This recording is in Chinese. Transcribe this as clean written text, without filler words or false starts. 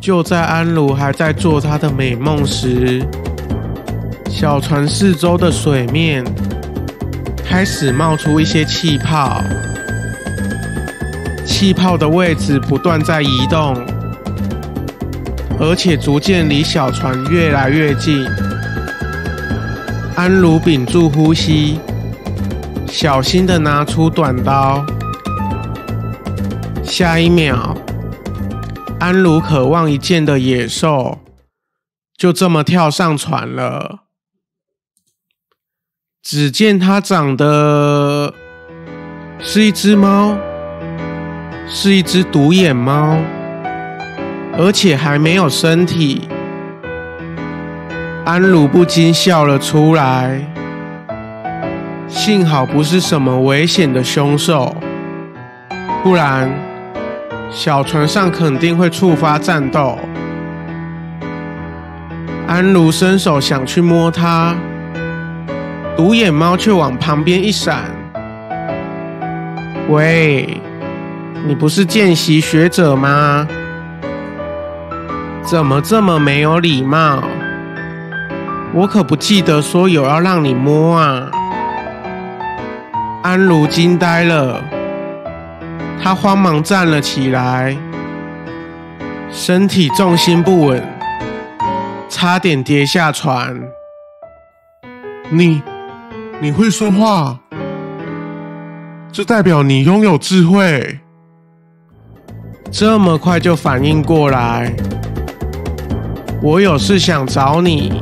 就在安茹还在做她的美梦时，小船四周的水面开始冒出一些气泡，气泡的位置不断在移动，而且逐渐离小船越来越近。安茹屏住呼吸，小心地拿出短刀。下一秒，安茹渴望一见的野兽就这么跳上船了。只见它长得是一只猫，是一只独眼猫，而且还没有身体。安茹不禁笑了出来，幸好不是什么危险的凶手，不然小船上肯定会触发战斗。安茹伸手想去摸它，独眼猫却往旁边一闪。喂，你不是见习学者吗？怎么这么没有礼貌？我可不记得说有要让你摸啊！安茹惊呆了，她慌忙站了起来，身体重心不稳，差点跌下船。你会说话，这代表你拥有智慧。这么快就反应过来，我有事想找你。